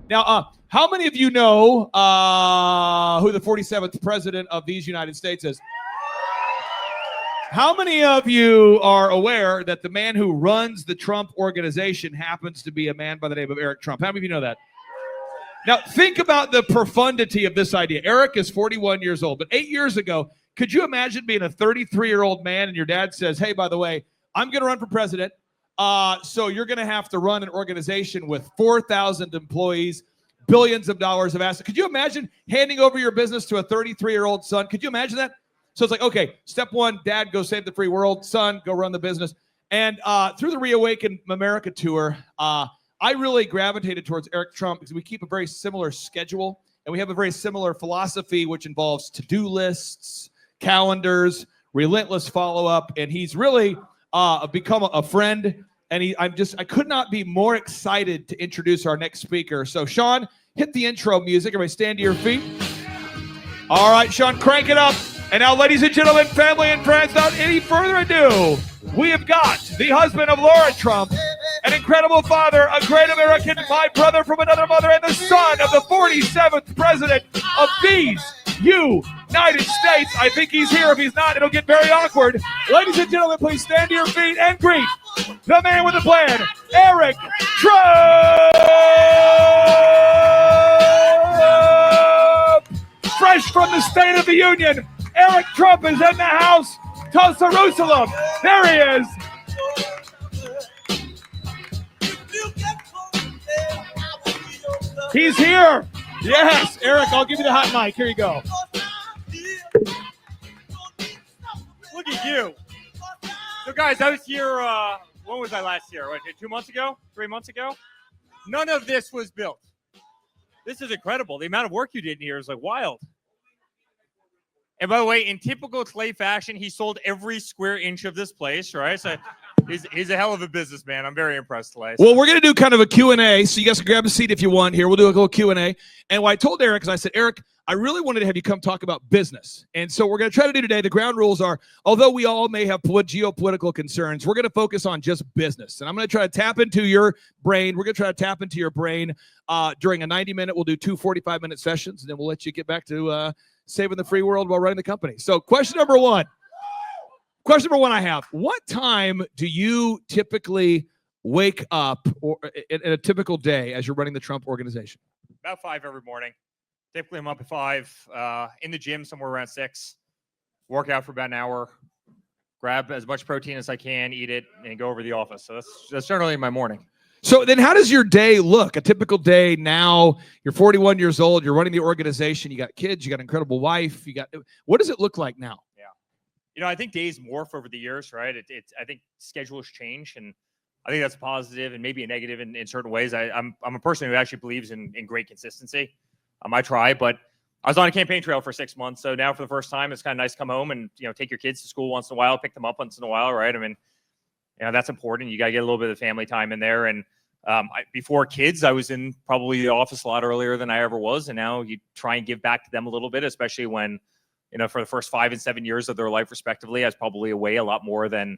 Now, how many of you know who the 47th president of these United States is? How many of you are aware that the man who runs the Trump organization happens to be a man by the name of Eric Trump? How many of you know that? Now, think about the profundity of this idea. Eric is 41 years old, but 8 years ago, could you imagine being a 33-year-old man and your dad says, hey, by the way, I'm going to run for president, so you're going to have to run an organization with 4,000 employees, billions of dollars of assets. Could you imagine handing over your business to a 33-year-old son? Could you imagine that? So it's like, okay, step one, dad, go save the free world. Son, go run the business. And through the Reawaken America tour, I really gravitated towards Eric Trump because we keep a very similar schedule and we have a very similar philosophy, which involves to-do lists, calendars, relentless follow-up. And he's really become a friend. And I could not be more excited to introduce our next speaker. So Sean, hit the intro music. Everybody stand to your feet. All right, Sean, crank it up. And now, ladies and gentlemen, family and friends, without any further ado, we have got the husband of Laura Trump, an incredible father, a great American, my brother from another mother, and the son of the 47th president of these United States. I think he's here. If he's not, it'll get very awkward. Ladies and gentlemen, please stand to your feet and greet the man with the plan, Eric Trump! Fresh from the State of the Union, Eric Trump is in the house. Tulsa, Jerusalem. There he is. He's here. Yes, Eric, I'll give you the hot mic. Here you go. Look at you. So, guys, I was here, when was I last year? What, 2 months ago? 3 months ago? None of this was built. This is incredible. The amount of work you did in here is like wild. And by the way, in typical Clay fashion, he sold every square inch of this place, right? So he's a hell of a businessman. I'm very impressed, Clay. Well, we're going to do kind of a Q&A, so you guys can grab a seat if you want here. We'll do a little Q&A. And what I told Eric is I said, Eric, I really wanted to have you come talk about business. And so we're going to try to do today, the ground rules are, although we all may have geopolitical concerns, we're going to focus on just business. And I'm going to try to tap into your brain. We're going to try to tap into your brain during a 90-minute. We'll do 2 45-minute sessions, and then we'll let you get back to saving the free world while running the company. So question number one I have, what time do you typically wake up or in a typical day as you're running the Trump organization? About 5 every morning. Typically, I'm up at 5, in the gym somewhere around 6, work out for about an hour, grab as much protein as I can, eat it, and go over to the office. So that's generally my morning. So then how does your day look? A typical day now, you're 41 years old, you're running the organization, you got kids, you got an incredible wife, what does it look like now? Yeah. You know, I think days morph over the years, right? I think schedules change, and I think that's a positive and maybe a negative in certain ways. I'm a person who actually believes in great consistency. I try, but I was on a campaign trail for 6 months. So now for the first time, it's kind of nice to come home and, take your kids to school once in a while, pick them up once in a while, right? I mean, that's important. You got to get a little bit of family time in there. And before kids, I was in probably the office a lot earlier than I ever was. And now you try and give back to them a little bit, especially when, for the first 5 and 7 years of their life, respectively, I was probably away a lot more than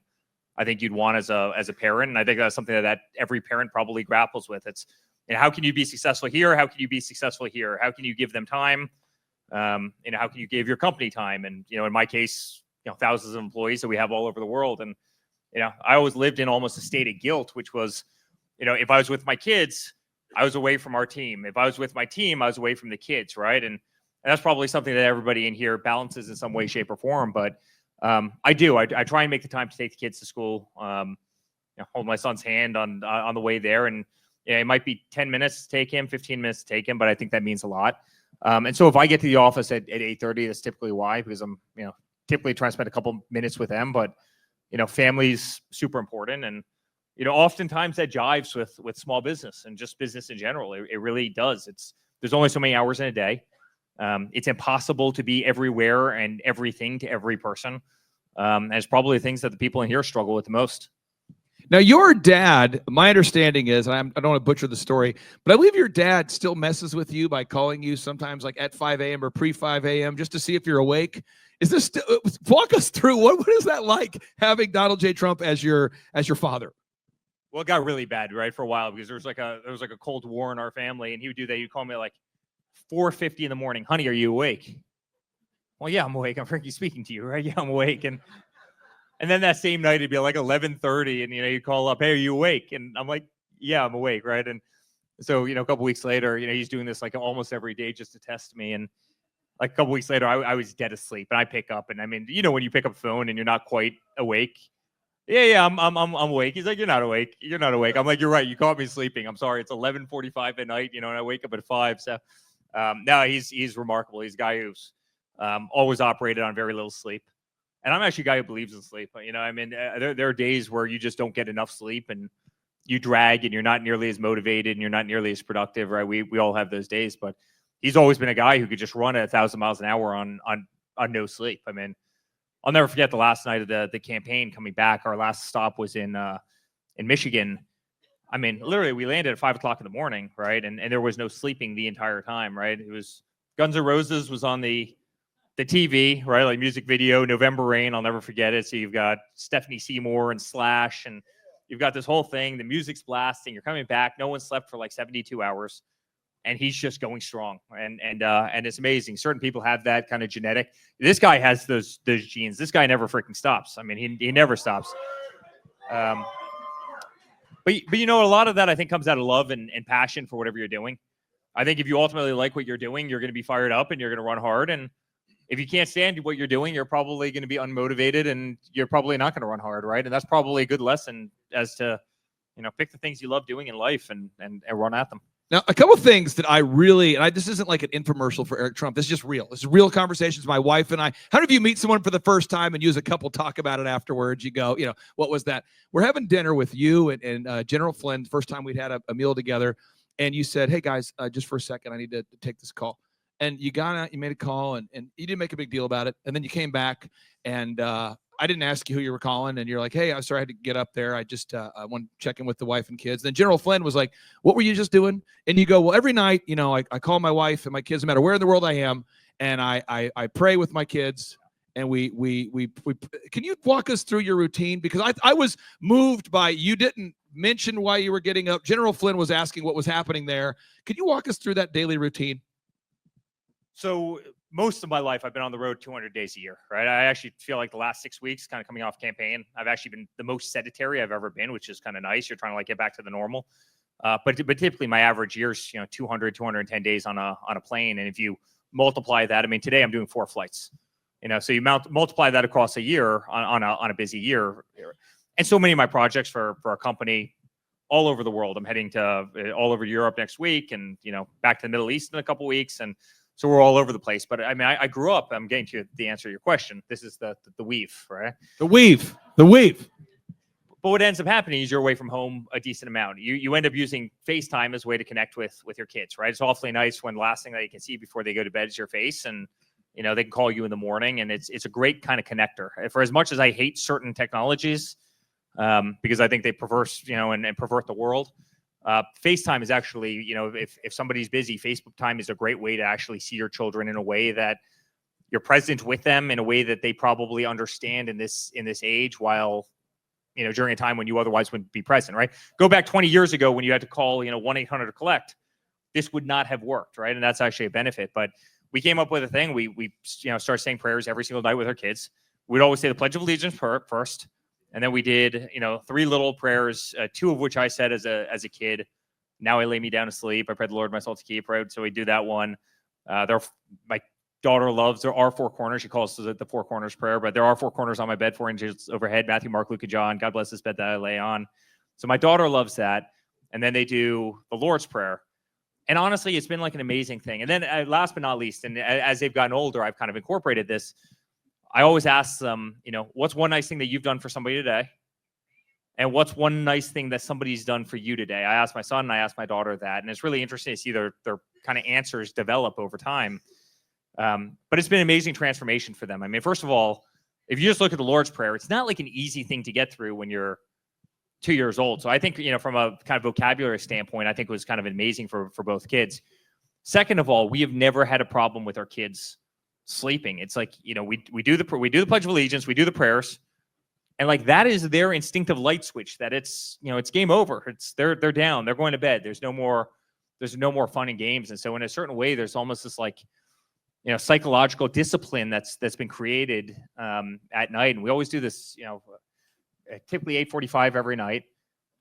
I think you'd want as a parent. And I think that's something that every parent probably grapples with. It's, how can you be successful here? How can you be successful here? How can you give them time? How can you give your company time? And, in my case, thousands of employees that we have all over the world. And, I always lived in almost a state of guilt, which was, if I was with my kids, I was away from our team. If I was with my team, I was away from the kids, right? And that's probably something that everybody in here balances in some way, shape, or form. But I do. I try and make the time to take the kids to school, hold my son's hand on the way there. And it might be 10 minutes to take him, 15 minutes to take him, but I think that means a lot. And so if I get to the office at 8:30, that's typically why, because I'm, typically trying to spend a couple minutes with them. But, family's super important. And, oftentimes that jives with small business and just business in general. It really does. There's only so many hours in a day. It's impossible to be everywhere and everything to every person. And it's probably the things that the people in here struggle with the most. Now, your dad, my understanding is, and I don't want to butcher the story, but I believe your dad still messes with you by calling you sometimes like at 5 a.m. or pre-5 a.m. just to see if you're awake. Is this walk us through what is that like having Donald J. Trump as your father? Well, it got really bad, right, for a while because there was like a Cold War in our family, and he would do that. He'd call me at like 4:50 in the morning. Honey, are you awake? Well, yeah, I'm awake. I'm freaking speaking to you, right? Yeah, I'm awake. And then that same night it'd be like 11:30, and you call up, hey, are you awake? And I'm like, yeah, I'm awake, right? And so a couple weeks later, he's doing this like almost every day just to test me. And like a couple weeks later, I was dead asleep, and I pick up, and I mean, when you pick up the phone and you're not quite awake. Yeah, I'm awake. He's like, you're not awake. You're not awake. I'm like, you're right. You caught me sleeping. I'm sorry. It's 11:45 at night, and I wake up at 5. So, no, he's remarkable. He's a guy who's always operated on very little sleep, and I'm actually a guy who believes in sleep. I mean, there are days where you just don't get enough sleep, and you drag, and you're not nearly as motivated, and you're not nearly as productive, right? We all have those days, but he's always been a guy who could just run at 1,000 miles an hour on no sleep. I mean, I'll never forget the last night of the campaign coming back. Our last stop was in Michigan. I mean, literally, we landed at 5:00 in the morning, right? And there was no sleeping the entire time, right? It was Guns N' Roses was on the TV, right? Like music video, November Rain. I'll never forget it. So you've got Stephanie Seymour and Slash, and you've got this whole thing. The music's blasting. You're coming back. No one slept for like 72 hours. And he's just going strong, and it's amazing. Certain people have that kind of genetic. This guy has those genes. This guy never freaking stops. I mean, he never stops. But a lot of that I think comes out of love and passion for whatever you're doing. I think if you ultimately like what you're doing, you're going to be fired up and you're going to run hard. And if you can't stand what you're doing, you're probably going to be unmotivated and you're probably not going to run hard, right? And that's probably a good lesson as to pick the things you love doing in life and run at them. Now, a couple of things that I really, this isn't like an infomercial for Eric Trump. This is just real. This is real conversations. My wife and I, how many of you meet someone for the first time and you as a couple talk about it afterwards? You go, what was that? We're having dinner with you and General Flynn, first time we'd had a meal together. And you said, hey guys, just for a second, I need to take this call. And you got out, you made a call and you didn't make a big deal about it. And then you came back and I didn't ask you who you were calling, and you're like, hey, I'm sorry I had to get up there. I just I want to check in with the wife and kids. Then General Flynn was like, what were you just doing? And you go, well, every night, I call my wife and my kids, no matter where in the world I am, and I pray with my kids. And we can you walk us through your routine? Because I was moved by, you didn't mention why you were getting up. General Flynn was asking what was happening there. Could you walk us through that daily routine? So most of my life, I've been on the road 200 days a year, right? I actually feel like the last 6 weeks, kind of coming off campaign, I've actually been the most sedentary I've ever been, which is kind of nice. You're trying to get back to the normal. But typically my average year's, 200, 210 days on a plane. And if you multiply that, I mean, today I'm doing 4 flights, so you multiply that across a year on a busy year. And so many of my projects for our company all over the world. I'm heading to all over Europe next week and, back to the Middle East in a couple of weeks. And so we're all over the place. But I mean, I grew up, I'm getting to the answer to your question. This is the weave, right? The weave. But what ends up happening is you're away from home a decent amount. You end up using FaceTime as a way to connect with your kids, right? It's awfully nice when the last thing that you can see before they go to bed is your face, and they can call you in the morning, and it's a great kind of connector. For as much as I hate certain technologies, because I think they perverse, and pervert the world. FaceTime is actually, if somebody's busy, Facebook time is a great way to actually see your children in a way that you're present with them in a way that they probably understand in this age, while, during a time when you otherwise wouldn't be present, right? Go back 20 years ago when you had to call, 1-800-COLLECT. This would not have worked, right? And that's actually a benefit. But we came up with a thing. We started saying prayers every single night with our kids. We'd always say the Pledge of Allegiance first. And then we did, 3 little prayers, 2 of which I said as a kid. Now I lay me down to sleep. I pray the Lord my soul to keep, right? So we do that one. My daughter loves, there are 4 corners. She calls it the 4 corners prayer, but there are 4 corners on my bed, 4 inches overhead: Matthew, Mark, Luke, and John. God bless this bed that I lay on. So my daughter loves that. And then they do the Lord's Prayer. And honestly, it's been like an amazing thing. And then last but not least, and as they've gotten older, I've kind of incorporated this. I always ask them, what's one nice thing that you've done for somebody today? And what's one nice thing that somebody's done for you today? I asked my son and I asked my daughter that. And it's really interesting to see their kind of answers develop over time. But it's been an amazing transformation for them. I mean, first of all, if you just look at the Lord's Prayer, it's not like an easy thing to get through when you're 2 years old. So I think, from a kind of vocabulary standpoint, I think it was kind of amazing for both kids. Second of all, we have never had a problem with our kids sleeping. It's like, we do the Pledge of Allegiance, we do the prayers, And like that is their instinctive light switch that it's, it's game over. It's they're down. They're going to bed. There's no more fun and games. And so in a certain way, there's almost this like, psychological discipline that's been created at night. And we always do this, typically 8:45 every night.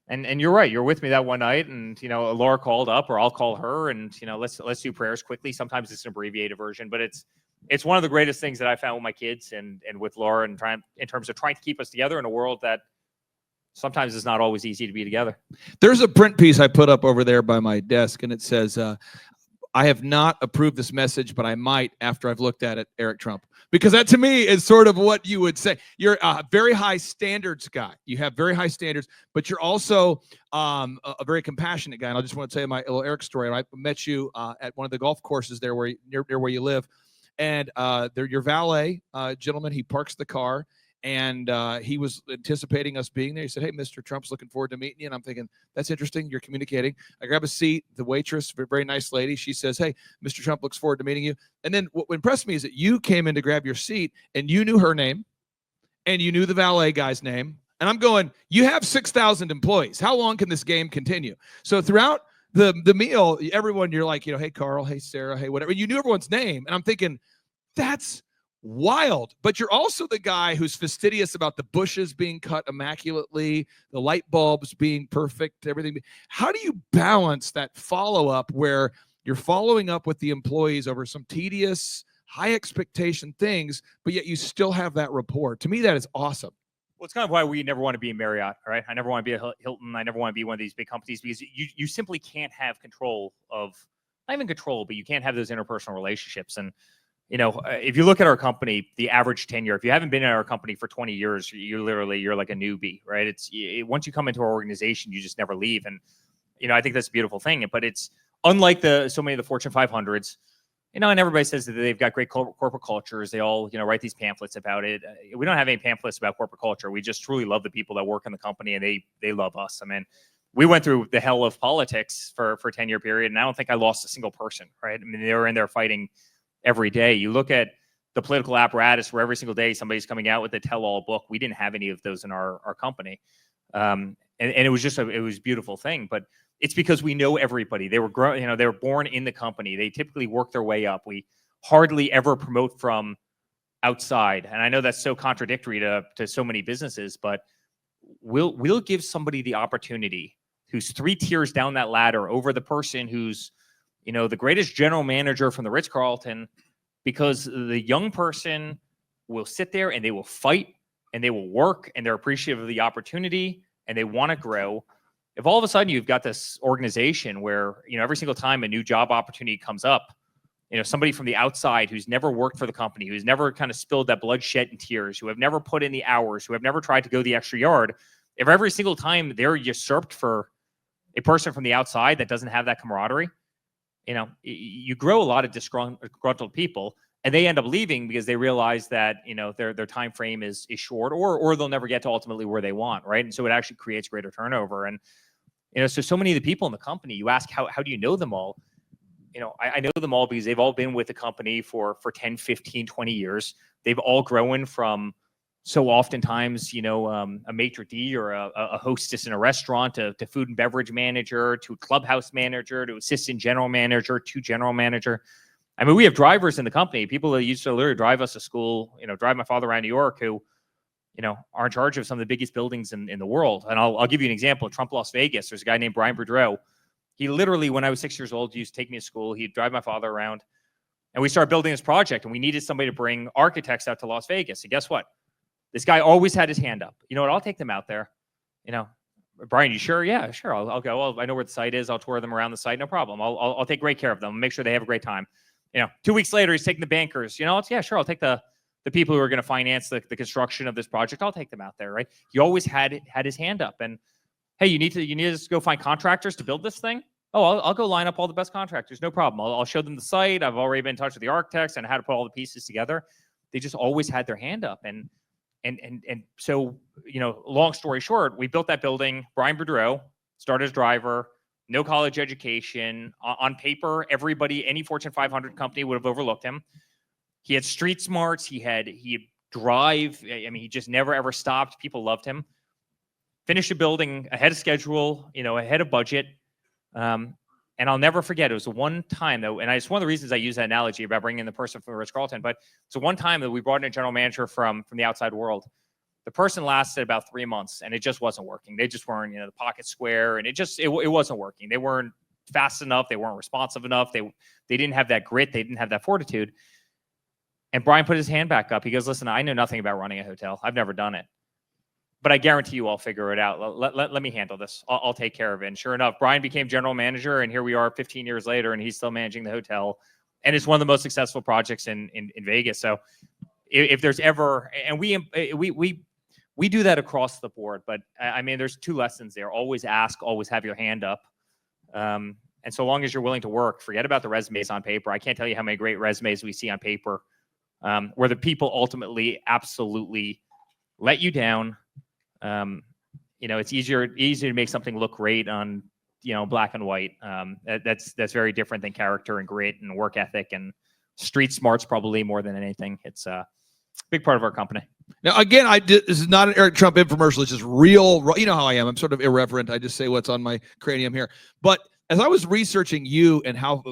And you're right. You're with me that one night, and Laura called up, or I'll call her, and let's do prayers quickly. Sometimes it's an abbreviated version, but it's one of the greatest things that I found with my kids and with Laura, and in terms of trying to keep us together in a world that sometimes is not always easy to be together. There's a print piece I put up over there by my desk, and it says, I have not approved this message, but I might after I've looked at it, Eric Trump. Because that to me is sort of what you would say. You're a very high standards guy. You have very high standards, but you're also a very compassionate guy. And I just want to tell you my little Eric story. I met you at one of the golf courses there near where you live. And your valet gentleman, he parks the car. And he was anticipating us being there. He said, "Hey, Mr. Trump's looking forward to meeting you." And I'm thinking, that's interesting. You're communicating. I grab a seat. The waitress, very nice lady, she says, "Hey, Mr. Trump looks forward to meeting you." And then what impressed me is that you came in to grab your seat, and you knew her name, and you knew the valet guy's name. And I'm going, you have 6,000 employees. How long can this game continue? So throughout the meal, everyone, you're like, hey, Carl, hey, Sarah, hey, whatever. You knew everyone's name. And I'm thinking, that's wild. But you're also the guy who's fastidious about the bushes being cut immaculately, the light bulbs being perfect, everything. How do you balance that follow-up where you're following up with the employees over some tedious, high expectation things, but yet you still have that rapport? To me, that is awesome. Well, it's kind of why we never want to be in Marriott, all right? I never want to be a Hilton. I never want to be one of these big companies, because you simply can't have control of, not even control, but you can't have those interpersonal relationships. And if you look at our company, the average tenure, if you haven't been in our company for 20 years, you're like a newbie, right? Once you come into our organization, you just never leave. And, I think that's a beautiful thing, but it's unlike so many of the Fortune 500s, and everybody says that they've got great corporate cultures. They all, write these pamphlets about it. We don't have any pamphlets about corporate culture. We just truly love the people that work in the company, and they love us. I mean, we went through the hell of politics for a 10-year period, and I don't think I lost a single person, right? I mean, they were in there fighting every day. You look at the political apparatus where every single day somebody's coming out with a tell-all book. We didn't have any of those in our company. And it was just it was a beautiful thing, but it's because we know everybody. They were they were born in the company. They typically work their way up. We hardly ever promote from outside. And I know that's so contradictory to so many businesses, but we'll give somebody the opportunity who's 3 tiers down that ladder over the person who's the greatest general manager from the Ritz-Carlton, because the young person will sit there and they will fight and they will work and they're appreciative of the opportunity and they want to grow. If all of a sudden you've got this organization where, every single time a new job opportunity comes up, somebody from the outside who's never worked for the company, who's never kind of spilled that blood, sweat, and tears, who have never put in the hours, who have never tried to go the extra yard, if every single time they're usurped for a person from the outside that doesn't have that camaraderie, you grow a lot of disgruntled people, and they end up leaving because they realize that their time frame is short, or they'll never get to ultimately where they want, right? And so it actually creates greater turnover. And so many of the people in the company, you ask how do you know them all? I know them all because they've all been with the company for 10, 15, 20 years. They've all grown from so oftentimes, a maitre d' or a hostess in a restaurant to food and beverage manager, to clubhouse manager, to assistant general manager, to general manager. I mean, we have drivers in the company, people that used to literally drive us to school, drive my father around New York, who, are in charge of some of the biggest buildings in the world. And I'll give you an example. Trump Las Vegas, there's a guy named Brian Boudreau. He literally, when I was 6 years old, he used to take me to school. He'd drive my father around, and we started building this project, and we needed somebody to bring architects out to Las Vegas. And guess what? This guy always had his hand up. You know what? I'll take them out there. Brian, you sure? Yeah, sure. I'll go. Well, I know where the site is. I'll tour them around the site. No problem. I'll take great care of them. I'll make sure they have a great time. 2 weeks later, he's taking the bankers. Yeah, sure. I'll take the people who are going to finance the construction of this project. I'll take them out there, right? He always had his hand up. And hey, you need to go find contractors to build this thing. Oh, I'll go line up all the best contractors. No problem. I'll show them the site. I've already been in touch with the architects and how to put all the pieces together. They just always had their hand up. And so, long story short, we built that building. Brian Boudreau started as driver, no college education. On paper, any Fortune 500 company would have overlooked him. He had street smarts. He had drive. I mean, he just never ever stopped. People loved him. Finished the building ahead of schedule, ahead of budget. And I'll never forget, it was the one time though, and it's one of the reasons I use that analogy about bringing in the person from the Ritz-Carlton, but it's the one time that we brought in a general manager from the outside world. The person lasted about 3 months and it just wasn't working. They just weren't, the pocket square, and it wasn't working. They weren't fast enough. They weren't responsive enough. They didn't have that grit. They didn't have that fortitude. And Brian put his hand back up. He goes, listen, I know nothing about running a hotel. I've never done it. But I guarantee you I'll figure it out. Let me handle this. I'll take care of it. And sure enough, Brian became general manager, and here we are 15 years later, and he's still managing the hotel. And it's one of the most successful projects in Vegas. So if there's ever, and we do that across the board, but I mean, there's 2 lessons there. Always ask, always have your hand up. And so long as you're willing to work, forget about the resumes on paper. I can't tell you how many great resumes we see on paper where the people ultimately absolutely let you down. It's easier to make something look great on, black and white. That's very different than character and grit and work ethic and street smarts, probably more than anything. It's a big part of our company. Now, again, this is not an Eric Trump infomercial. It's just real. You know how I am. I'm sort of irreverent. I just say what's on my cranium here. But as I was researching you and how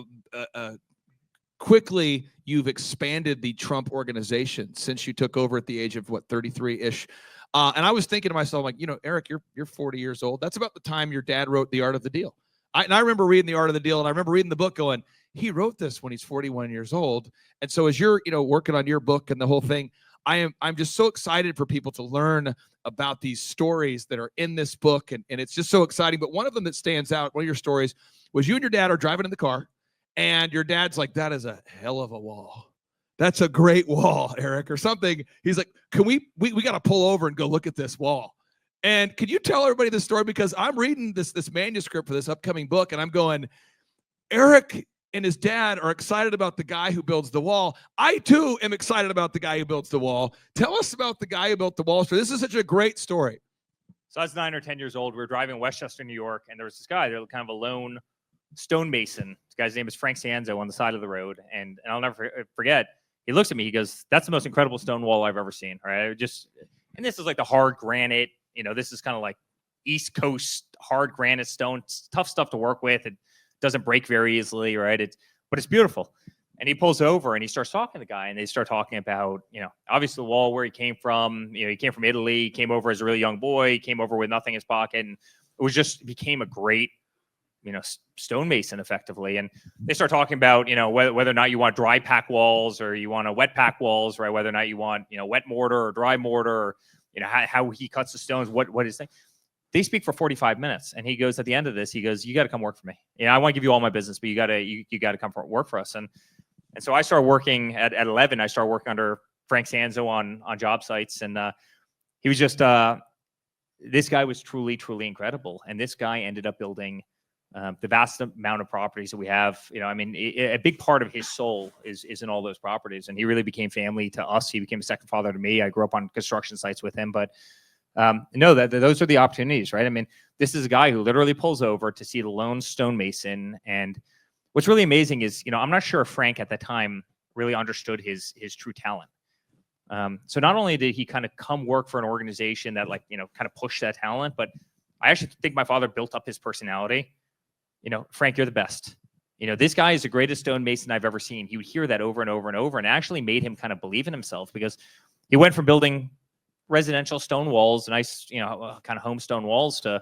quickly you've expanded the Trump organization since you took over at the age of 33-ish. And I was thinking to myself, like, Eric, you're 40 years old. That's about the time your dad wrote The Art of the Deal. And I remember reading The Art of the Deal, and I remember reading the book going, he wrote this when he's 41 years old. And so as you're, working on your book and the whole thing, I'm just so excited for people to learn about these stories that are in this book. And it's just so exciting. But one of them that stands out, one of your stories, was you and your dad are driving in the car, and your dad's like, that is a hell of a wall. That's a great wall, Eric, or something. He's like, can we got to pull over and go look at this wall. And can you tell everybody this story? Because I'm reading this manuscript for this upcoming book, and I'm going, Eric and his dad are excited about the guy who builds the wall. I too am excited about the guy who builds the wall. Tell us about the guy who built the wall. So this is such a great story. So I was 9 or 10 years old. We were driving in Westchester, New York, and there was this guy, kind of a lone stonemason. This guy's name is Frank Sanzo, on the side of the road. And I'll never forget, he looks at me, he goes, that's the most incredible stone wall I've ever seen. Right? And this is like the hard granite, this is kind of like East Coast hard granite stone. It's tough stuff to work with. It doesn't break very easily, right? But it's beautiful. And he pulls over and he starts talking to the guy, and they start talking about, obviously the wall, where he came from. He came from Italy, he came over as a really young boy, he came over with nothing in his pocket, and it became a great, stonemason effectively. And they start talking about, whether or not you want dry pack walls or you want a wet pack walls, right? Whether or not you want, wet mortar or dry mortar, or, how he cuts the stones, what his thing. They speak for 45 minutes, and he goes, at the end of this, he goes, you got to come work for me. I want to give you all my business, but you got to come work for us. And so I started working at 11. I started working under Frank Sanzo on job sites, and he was just this guy was truly, truly incredible. And this guy ended up building the vast amount of properties that we have. A big part of his soul is in all those properties, and he really became family to us. He became a second father to me. I grew up on construction sites with him, but that those are the opportunities, right? This is a guy who literally pulls over to see the lone stonemason. And what's really amazing is, I'm not sure if Frank at the time really understood his true talent. So not only did he kind of come work for an organization that kind of pushed that talent, but I actually think my father built up his personality. Frank, you're the best. This guy is the greatest stonemason I've ever seen. He would hear that over and over and over, and it actually made him kind of believe in himself, because he went from building residential stone walls, nice, kind of home stone walls, to,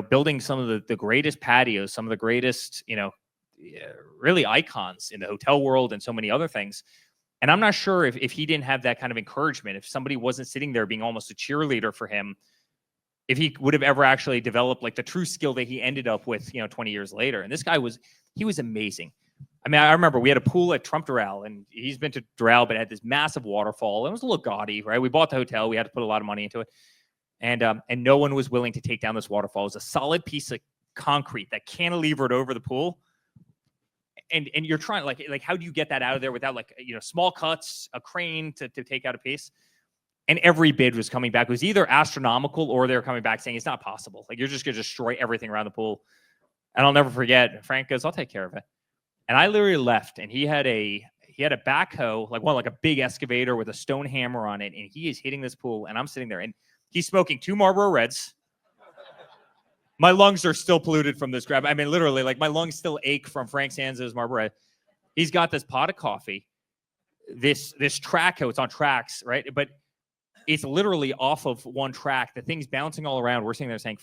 building some of the greatest patios, some of the greatest, really icons in the hotel world, and so many other things. And I'm not sure if he didn't have that kind of encouragement, if somebody wasn't sitting there being almost a cheerleader for him, if he would have ever actually developed like the true skill that he ended up with, 20 years later. And this guy was amazing. I remember we had a pool at Trump Doral, and he's been to Doral, but it had this massive waterfall. It was a little gaudy, right? We bought the hotel. We had to put a lot of money into it. And no one was willing to take down this waterfall. It was a solid piece of concrete that cantilevered over the pool. And you're trying, like how do you get that out of there without small cuts, a crane to take out a piece? And every bid was coming back. It was either astronomical, or they were coming back saying it's not possible. You're just going to destroy everything around the pool. And I'll never forget, Frank goes, I'll take care of it. And I literally left, and he had He had a backhoe, like a big excavator with a stone hammer on it, and he is hitting this pool, and I'm sitting there, and he's smoking 2 Marlboro Reds. My lungs are still polluted from this grab. I mean, literally, like my lungs still ache from Frank Sanzo's Marlboro Red. He's got this pot of coffee, this track hoe. It's on tracks, right? But it's literally off of one track. The thing's bouncing all around. We're sitting there saying,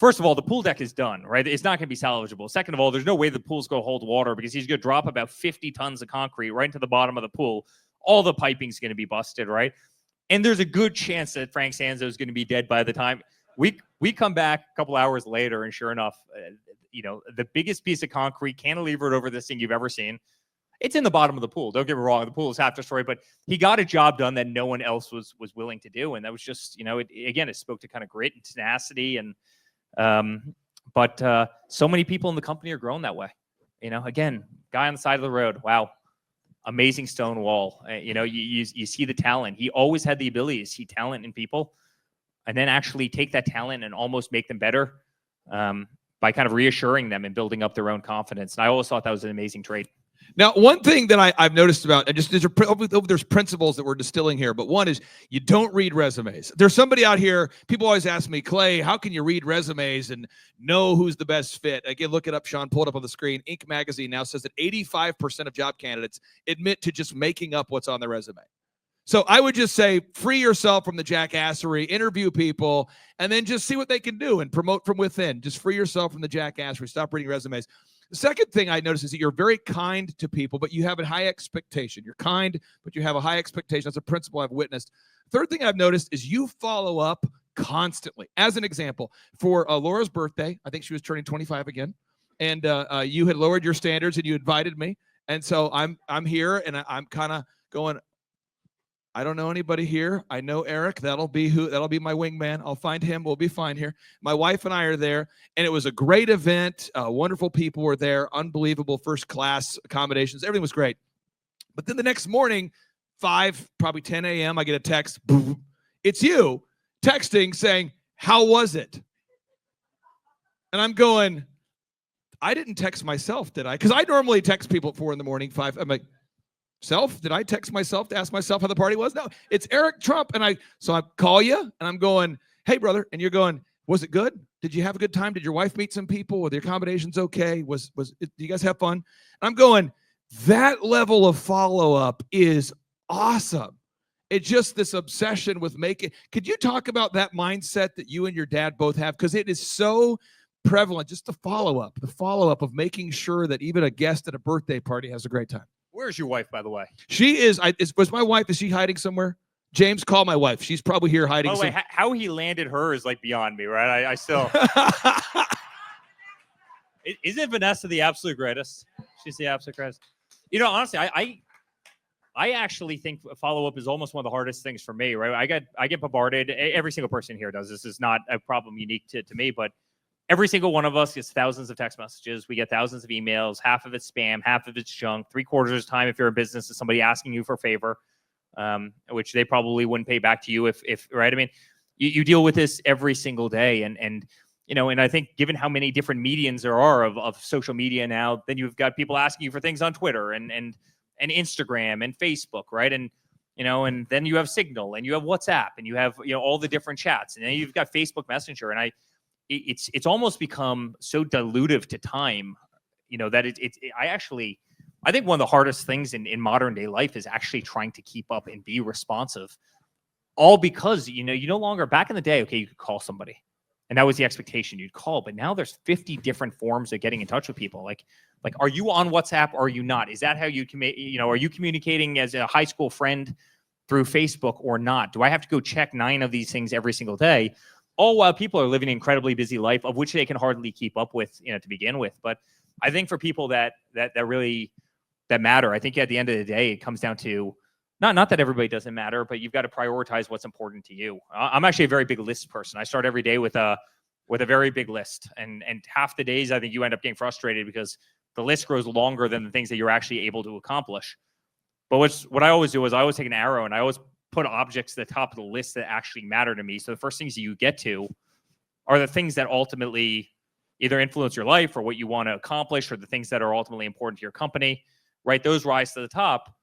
first of all, the pool deck is done, right? It's not going to be salvageable. Second of all, there's no way the pool's going to hold water because he's going to drop about 50 tons of concrete right into the bottom of the pool. All the piping's going to be busted, right? And there's a good chance that Frank Sanzo is going to be dead by the time we come back a couple hours later, and sure enough, the biggest piece of concrete cantilevered over this thing you've ever seen. It's in the bottom of the pool. Don't get me wrong. The pool is half destroyed, but he got a job done that no one else was willing to do. And that was just, it spoke to kind of grit and tenacity. And, but so many people in the company are grown that way. Again, guy on the side of the road. Wow. Amazing stone wall. You see the talent. He always had the ability to see talent in people and then actually take that talent and almost make them better by kind of reassuring them and building up their own confidence. And I always thought that was an amazing trait. Now, one thing that I've noticed about, and just there's principles that we're distilling here, but one is you don't read resumes. There's somebody out here, people always ask me, Clay, how can you read resumes and know who's the best fit? Again, look it up, Sean, pull it up on the screen. Inc. magazine now says that 85% of job candidates admit to just making up what's on their resume. So I would just say, free yourself from the jackassery, interview people, and then just see what they can do and promote from within. Just free yourself from the jackassery. Stop reading resumes. The second thing I noticed is that you're very kind to people, but you have a high expectation. You're kind, but you have a high expectation. That's a principle I've witnessed. Third thing I've noticed is you follow up constantly. As an example, for Laura's birthday, I think she was turning 25 again, and you had lowered your standards and you invited me. And so I'm here, and I'm kind of going, I don't know anybody here. I know Eric. That'll be my wingman. I'll find him. We'll be fine here. My wife and I are there, and it was a great event. Wonderful people were there. Unbelievable first-class accommodations. Everything was great. But then the next morning, 5, probably 10 a.m., I get a text. Boom. It's you texting saying, how was it? And I'm going, I didn't text myself, did I? Because I normally text people at 4 in the morning, 5. I'm like, did I text myself to ask myself how the party was? No, it's Eric Trump. And I call you and I'm going, hey, brother. And you're going, was it good? Did you have a good time? Did your wife meet some people? Were the accommodations okay? Do you guys have fun? And I'm going, that level of follow-up is awesome. It's just this obsession with could you talk about that mindset that you and your dad both have? Because it is so prevalent, just the follow-up of making sure that even a guest at a birthday party has a great time. Where's your wife, by the way? She is. Was my wife? Is she hiding somewhere? James, call my wife. She's probably here hiding. By the way, how he landed her is like beyond me, right? I still. Isn't Vanessa the absolute greatest? She's the absolute greatest. Honestly, I actually think follow-up is almost one of the hardest things for me, right? I get bombarded. Every single person here does. This is not a problem unique to me, but every single one of us gets thousands of text messages. We get thousands of emails. Half of it's spam, half of it's junk. 3/4 of the time, if you're in business, is somebody asking you for a favor, which they probably wouldn't pay back to you if right. I mean, you deal with this every single day, and I think given how many different mediums there are of social media now, then you've got people asking you for things on Twitter and Instagram and Facebook, right? And and then you have Signal and you have WhatsApp and you have all the different chats, and then you've got Facebook Messenger, and it's almost become so dilutive to time, that I think one of the hardest things in modern day life is actually trying to keep up and be responsive, all because, you no longer, back in the day, okay, you could call somebody and that was the expectation, you'd call, but now there's 50 different forms of getting in touch with people. Like, are you on WhatsApp or are you not? Is that how you are you communicating as a high school friend through Facebook or not? Do I have to go check 9 of these things every single day? All while people are living an incredibly busy life, of which they can hardly keep up with, to begin with. But I think for people that really matter, I think at the end of the day, it comes down to not that everybody doesn't matter, but you've got to prioritize what's important to you. I'm actually a very big list person. I start every day with a very big list, and half the days I think you end up getting frustrated because the list grows longer than the things that you're actually able to accomplish. But what I always do is I always take an arrow and I always put objects at the top of the list that actually matter to me. So the first things that you get to are the things that ultimately either influence your life or what you want to accomplish, or the things that are ultimately important to your company, right? Those rise to the top.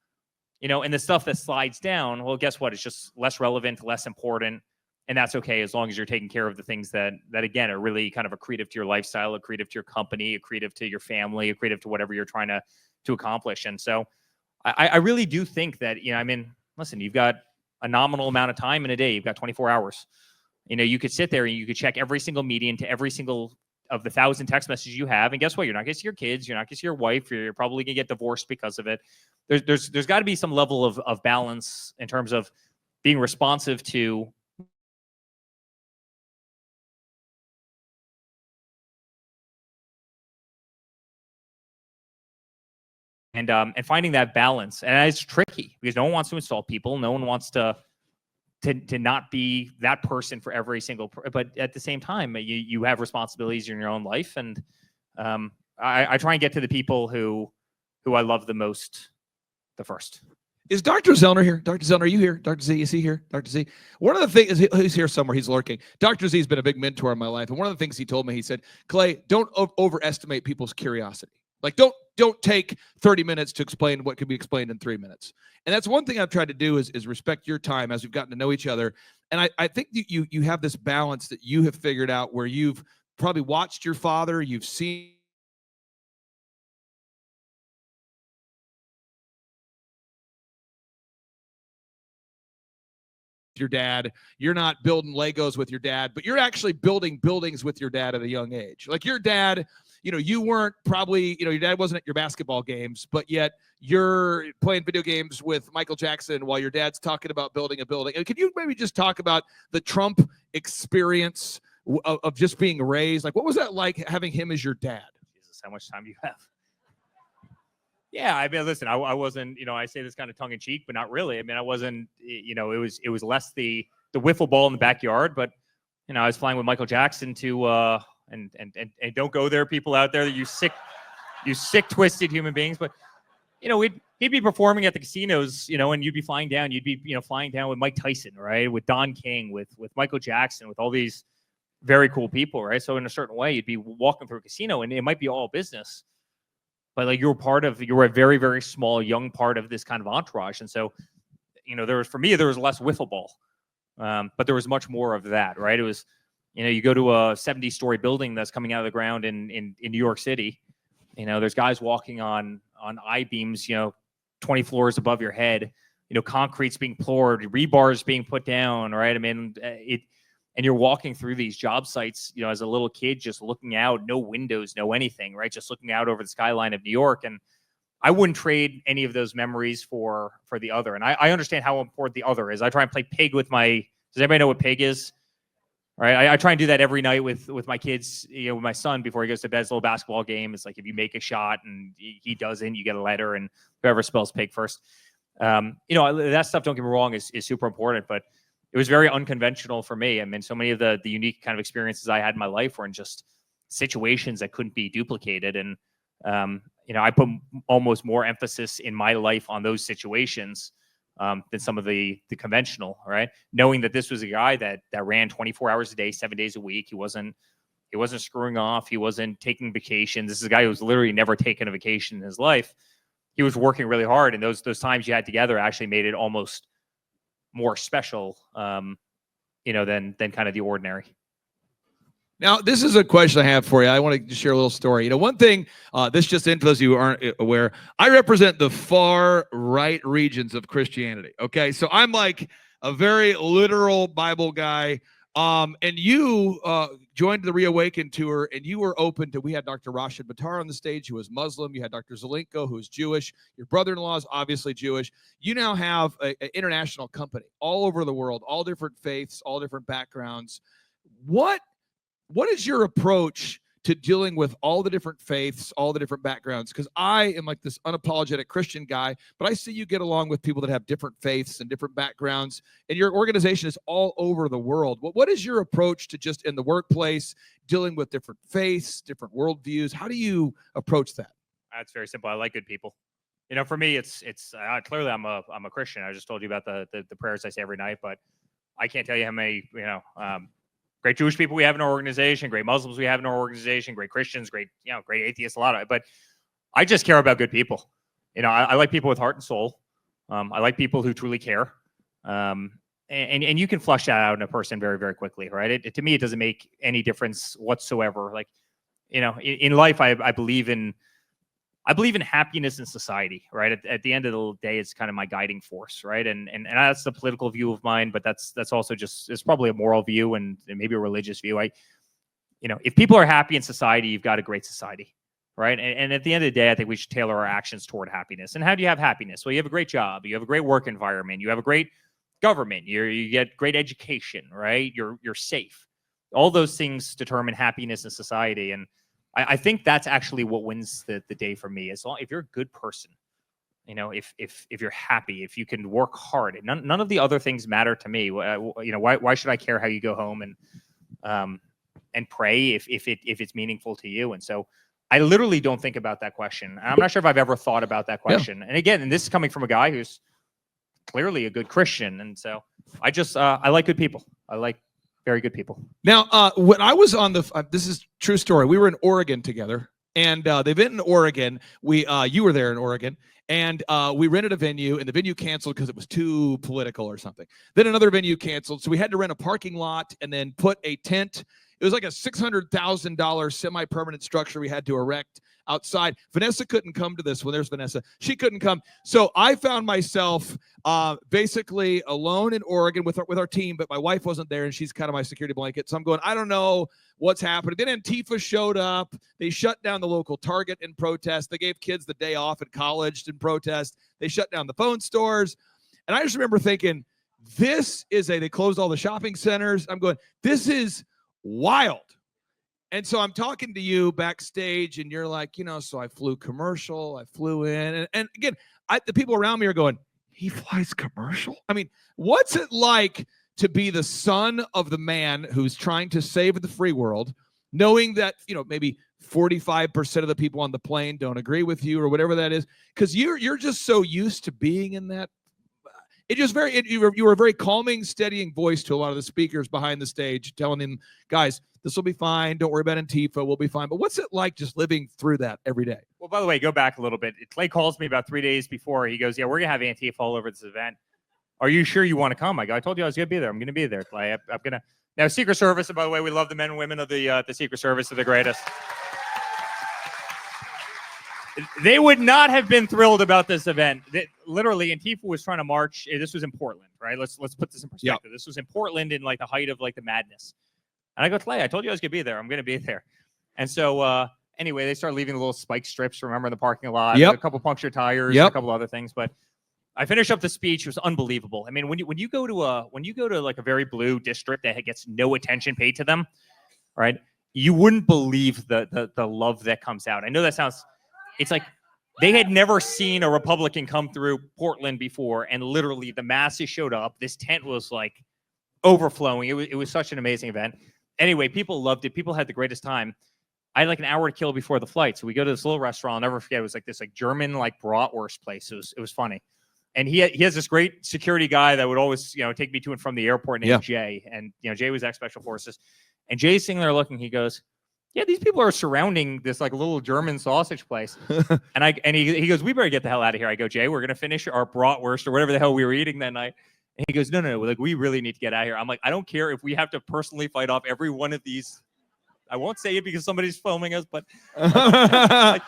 and the stuff that slides down, well, guess what? It's just less relevant, less important. And that's okay as long as you're taking care of the things that again are really kind of accretive to your lifestyle, accretive to your company, accretive to your family, accretive to whatever you're trying to accomplish. And so I really do think that, listen, you've got a nominal amount of time in a day. You've got 24 hours. You could sit there and you could check every single meeting to every single of the 1,000 text messages you have. And guess what? You're not going to see your kids. You're not going to see your wife. You're probably going to get divorced because of it. There's got to be some level of balance in terms of being responsive to and finding that balance. And it's tricky because no one wants to insult people. No one wants to not be that person for every single, but at the same time, you have responsibilities in your own life. And I try and get to the people who I love the most the first. Is Dr. Zellner here? Dr. Zellner, are you here? Dr. Z, is he here? Dr. Z? One of the things, he's here somewhere, he's lurking. Dr. Z has been a big mentor in my life. And one of the things he told me, he said, Clay, don't overestimate people's curiosity. Like, don't take 30 minutes to explain what could be explained in 3 minutes. And that's one thing I've tried to do is respect your time as we've gotten to know each other. And I think you have this balance that you have figured out where you've probably watched your father, you've seen your dad. You're not building Legos with your dad, but you're actually building buildings with your dad at a young age. Like your dad, you weren't probably, your dad wasn't at your basketball games, but yet you're playing video games with Michael Jackson while your dad's talking about building a building. And could you maybe just talk about the Trump experience of just being raised? Like, what was that like having him as your dad? Jesus, how much time do you have? Yeah, listen, I wasn't, I say this kind of tongue in cheek, but not really. I wasn't, it was less the wiffle ball in the backyard, but, I was flying with Michael Jackson to, and don't go there, people out there, you sick, twisted human beings. But, he'd be performing at the casinos, and you'd be flying down. You'd be, flying down with Mike Tyson, right? With Don King, with Michael Jackson, with all these very cool people, right? So in a certain way, you'd be walking through a casino, and it might be all business, but like you were a very, very small, young part of this kind of entourage. And so, for me, there was less wiffle ball, but there was much more of that, right? It was, you go to a 70-story building that's coming out of the ground in New York City, there's guys walking on I-beams, 20 floors above your head, concrete's being poured, rebars being put down, right? And you're walking through these job sites, as a little kid, just looking out, no windows, no anything, right? Just looking out over the skyline of New York. And I wouldn't trade any of those memories for the other. And I understand how important the other is. I try and play pig with does anybody know what pig is? Right? I try and do that every night with my kids, with my son before he goes to bed. It's a little basketball game. It's like if you make a shot and he doesn't, you get a letter, and whoever spells pig first. That stuff, don't get me wrong, is super important, but it was very unconventional for me. So many of the unique kind of experiences I had in my life were in just situations that couldn't be duplicated. And, I put almost more emphasis in my life on those situations than some of the conventional, right? Knowing that this was a guy that ran 24 hours a day, 7 days a week. He wasn't screwing off. He wasn't taking vacations. This is a guy who's literally never taken a vacation in his life. He was working really hard. And those times you had together actually made it almost more special, than kind of the ordinary. Now, this is a question I have for you. I want to share a little story. One thing, this just in for those of you who aren't aware, I represent the far right regions of Christianity. Okay, so I'm like a very literal Bible guy. And you joined the Reawaken tour, and you were open to, we had Dr. Rashid Buttar on the stage, who was Muslim. You had Dr. Zelenko, who's Jewish. Your brother-in-law is obviously Jewish. You now have an international company all over the world, all different faiths, all different backgrounds. What is your approach to dealing with all the different faiths, all the different backgrounds? Because I am like this unapologetic Christian guy, but I see you get along with people that have different faiths and different backgrounds, and your organization is all over the world. What is your approach to just in the workplace, dealing with different faiths, different worldviews? How do you approach that? That's very simple. I like good people. For me, it's clearly I'm a Christian. I just told you about the prayers I say every night, but I can't tell you how many, great Jewish people we have in our organization, great Muslims we have in our organization, great Christians, great atheists, a lot of it. But I just care about good people. I like people with heart and soul. I like people who truly care. And you can flush that out in a person very, very quickly, right? To me, it doesn't make any difference whatsoever. Like, in life, I believe in happiness in society, right? At the end of the day, it's kind of my guiding force, right? And that's the political view of mine, but that's also it's probably a moral view and maybe a religious view. If people are happy in society, you've got a great society, right? And at the end of the day, I think we should tailor our actions toward happiness. And how do you have happiness? Well, you have a great job, you have a great work environment, you have a great government, you get great education, right? You're safe. All those things determine happiness in society, and I think that's actually what wins the day for me. As long if you're a good person, if you're happy, if you can work hard, none of the other things matter to me. Why should I care how you go home and pray if it's meaningful to you? And so I literally don't think about that question. I'm not sure if I've ever thought about that question. Yeah. And again, and this is coming from a guy who's clearly a good Christian, and so I like good people. I like very good people. Now, when I was on this is true story. We were in Oregon together, and the event in Oregon, you were there in Oregon, and we rented a venue, and the venue canceled because it was too political or something. Then another venue canceled, so we had to rent a parking lot and then put a tent. It was like a $600,000 semi-permanent structure we had to erect outside. Vanessa couldn't come to this one. There's Vanessa. She couldn't come. So I found myself basically alone in Oregon with our team, but my wife wasn't there, and she's kind of my security blanket. So I'm going, I don't know what's happening. Then Antifa showed up. They shut down the local Target in protest. They gave kids the day off at college in protest. They shut down the phone stores. And I just remember thinking, they closed all the shopping centers. I'm going, this is wild. And so I'm talking to you backstage, and you're like, so I flew commercial, I flew in. And again, the people around me are going, he flies commercial? I mean, what's it like to be the son of the man who's trying to save the free world, knowing that, maybe 45% of the people on the plane don't agree with you or whatever that is? Because you're just so used to being in that. You were a very calming, steadying voice to a lot of the speakers behind the stage, telling them, guys, this will be fine. Don't worry about Antifa. We'll be fine. But what's it like just living through that every day? Well, by the way, go back a little bit. Clay calls me about 3 days before. He goes, yeah, we're going to have Antifa all over this event. Are you sure you want to come? I go, I told you I was going to be there. I'm going to be there, Clay. I'm going to. Now, Secret Service, and by the way, we love the men and women of the Secret Service. They're the greatest. They would not have been thrilled about this event. Literally, Antifa was trying to march. This was in Portland, right? Let's put this in perspective. Yep. This was in Portland in the height of the madness. And I go, Clay, I told you I was going to be there. I'm going to be there. And so anyway, they started leaving the little spike strips, remember, in the parking lot. Yep. A couple punctured tires, yep. A couple other things. But I finished up the speech. It was unbelievable. I mean, when you go to a very blue district that gets no attention paid to them, right? You wouldn't believe the love that comes out. I know that sounds. It's like they had never seen a Republican come through Portland before, and literally the masses showed up. This tent was overflowing. It was such an amazing event. Anyway, people loved it. People had the greatest time. I had an hour to kill before the flight, so we go to this little restaurant. I'll never forget. It was this German bratwurst place. It was funny, and he has this great security guy that would always take me to and from the airport named Jay, and Jay was ex-Special Forces, and Jay's sitting there looking. He goes, yeah, these people are surrounding this little German sausage place. and he goes, we better get the hell out of here. I go, Jay, we're going to finish our bratwurst or whatever the hell we were eating that night. And he goes, no, we really need to get out of here. I'm like, I don't care if we have to personally fight off every one of these. I won't say it because somebody's filming us, but I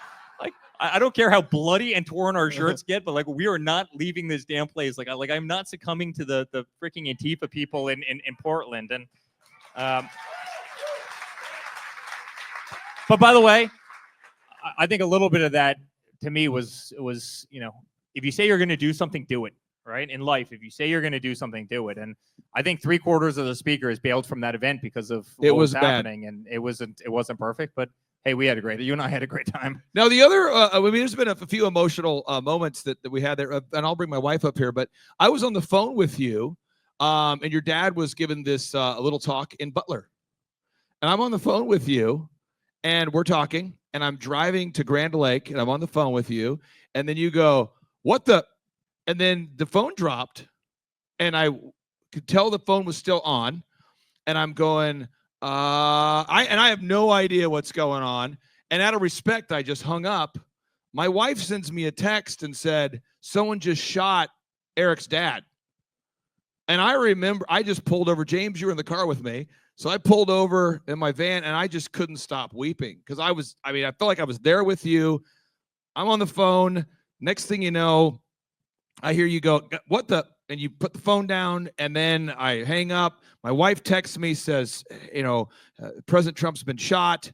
don't care how bloody and torn our shirts get, but we are not leaving this damn place. I'm not succumbing to the freaking Antifa people in Portland. And but by the way, I think a little bit of that to me was if you say you're going to do something, do it, right? In life, if you say you're going to do something, do it. And I think 3/4 of the speakers bailed from that event because of what was happening, and it wasn't perfect, but hey, you and I had a great time. Now the other, there's been a few emotional moments that we had there, and I'll bring my wife up here, but I was on the phone with you, and your dad was giving this a little talk in Butler, and I'm on the phone with you. And we're talking, and I'm driving to Grand Lake, and I'm on the phone with you, and then you go, what the? And then the phone dropped, and I could tell the phone was still on, and I'm going, I have no idea what's going on, and out of respect, I just hung up. My wife sends me a text and said, someone just shot Eric's dad. And I remember I just pulled over. James, you were in the car with me. So I pulled over in my van and I just couldn't stop weeping because I felt like I was there with you. I'm on the phone. Next thing you know, I hear you go, what the? And you put the phone down and then I hang up. My wife texts me, says, President Trump's been shot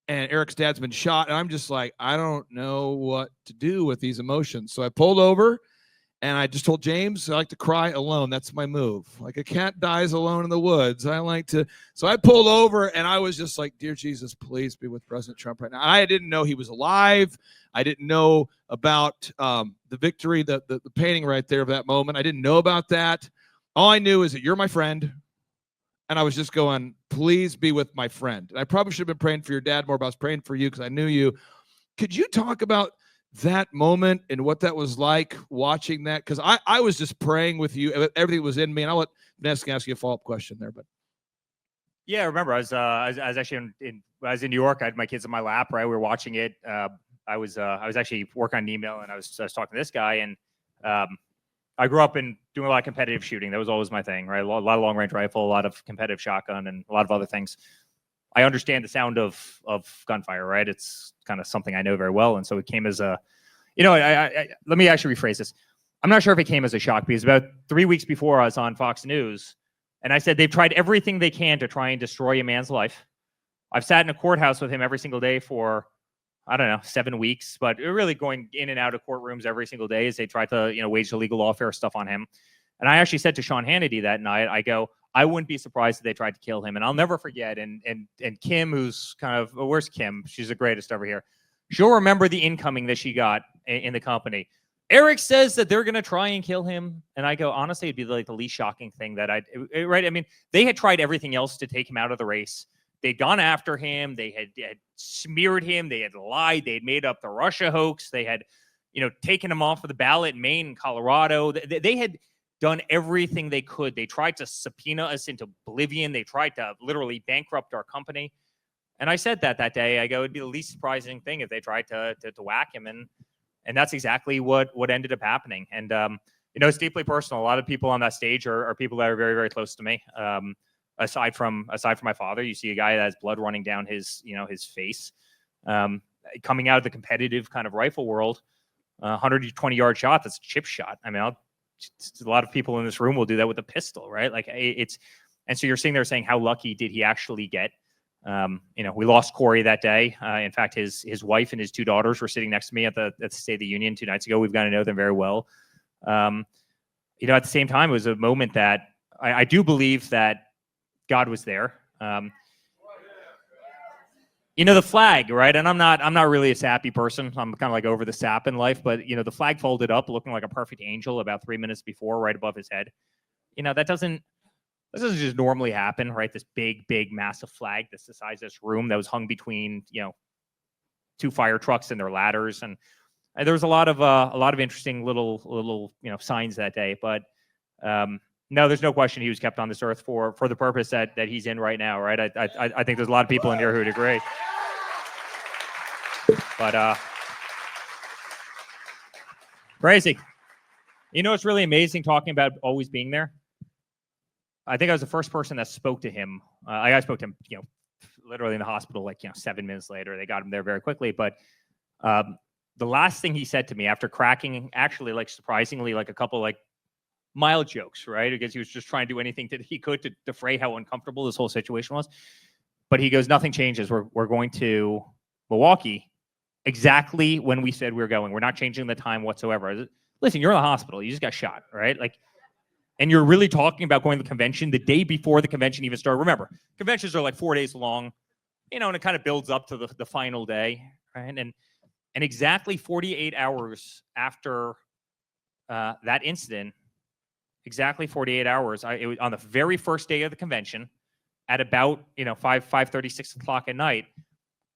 and Eric's dad's been shot. And I'm just like, I don't know what to do with these emotions. So I pulled over. And I just told James, I like to cry alone. That's my move. Like a cat dies alone in the woods. I like to. So I pulled over and I was just like, dear Jesus, please be with President Trump right now. I didn't know he was alive. I didn't know about the victory, the painting right there of that moment. I didn't know about that. All I knew is that you're my friend. And I was just going, please be with my friend. And I probably should have been praying for your dad more, but I was praying for you because I knew you. Could you talk about that moment and what that was like watching that? Because I was just praying with you. Everything was in me. And I'll let Vanessa ask you a follow-up question there. But yeah, I remember I was actually I was in New York. I had my kids in my lap, right? We were watching it. I was actually working on an email and I was talking to this guy. And I grew up in doing a lot of competitive shooting. That was always my thing, right? A lot of long-range rifle, a lot of competitive shotgun, and a lot of other things. I understand the sound of gunfire, right? It's kind of something I know very well. And so it came as a, let me actually rephrase this. I'm not sure if it came as a shock because about 3 weeks before I was on Fox News and I said, they've tried everything they can to try and destroy a man's life. I've sat in a courthouse with him every single day for, 7 weeks, but really going in and out of courtrooms every single day as they tried to, wage illegal lawfare stuff on him. And I actually said to Sean Hannity that night, I go, I wouldn't be surprised if they tried to kill him. And I'll never forget. And Kim, who's kind of, where's Kim? She's the greatest over here. She'll remember the incoming that she got in the company. Eric says that they're going to try and kill him. And I go, honestly, it'd be like the least shocking thing that right? I mean, they had tried everything else to take him out of the race. They'd gone after him. They had smeared him. They had lied. They had made up the Russia hoax. They had, taken him off of the ballot in Maine and Colorado. They had done everything they could. They tried to subpoena us into oblivion. They tried to literally bankrupt our company. And I said that day. I go, it'd be the least surprising thing if they tried to whack him. And that's exactly what ended up happening. And, it's deeply personal. A lot of people on that stage are people that are very, very close to me. Aside from my father, you see a guy that has blood running down his face. Coming out of the competitive kind of rifle world, 120-yard shot, that's a chip shot. I mean, a lot of people in this room will do that with a pistol, right? Like and so you're sitting there saying, how lucky did he actually get? We lost Corey that day. In fact, his wife and his 2 daughters were sitting next to me at the State of the Union 2 nights ago. We've gotten to know them very well. At the same time, it was a moment that I do believe that God was there. The flag, right? And I'm not really a sappy person. I'm kind of like over the sap in life, but the flag folded up looking like a perfect angel about 3 minutes before, right above his head. That doesn't just normally happen, right? This big, massive flag that's the size of this room that was hung between, 2 fire trucks and their ladders. And there was a lot of interesting little signs that day. But no, there's no question he was kept on this earth for the purpose that he's in right now, right? I think there's a lot of people in here who would agree. But crazy. It's really amazing talking about always being there. I think I was the first person that spoke to him. I spoke to him, literally in the hospital, 7 minutes later. They got him there very quickly. But the last thing he said to me after cracking, actually, surprisingly, a couple mild jokes, right? Because he was just trying to do anything that he could to defray how uncomfortable this whole situation was. But he goes, nothing changes. We're going to Milwaukee exactly when we said we were going. We're not changing the time whatsoever. Listen, you're in the hospital. You just got shot, right? And you're really talking about going to the convention the day before the convention even started. Remember, conventions are 4 days long, and it kind of builds up to the final day, right? And exactly 48 hours after that incident, exactly 48 hours, it was on the very first day of the convention at about 5:30, 6 o'clock at night.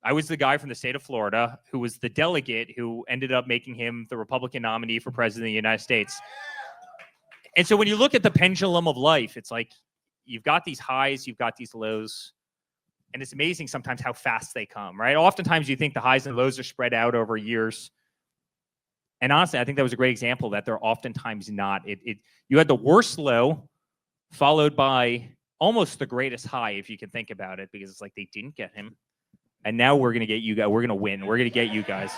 I was the guy from the state of Florida who was the delegate who ended up making him the Republican nominee for president of the United States. And so when you look at the pendulum of life, it's like you've got these highs, you've got these lows, and it's amazing sometimes how fast they come, right? Oftentimes you think the highs and lows are spread out over years. And honestly, I think that was a great example that they're oftentimes not. You had the worst low followed by almost the greatest high, if you can think about it, because it's like they didn't get him. And now we're going to get you guys. We're going to win. We're going to get you guys.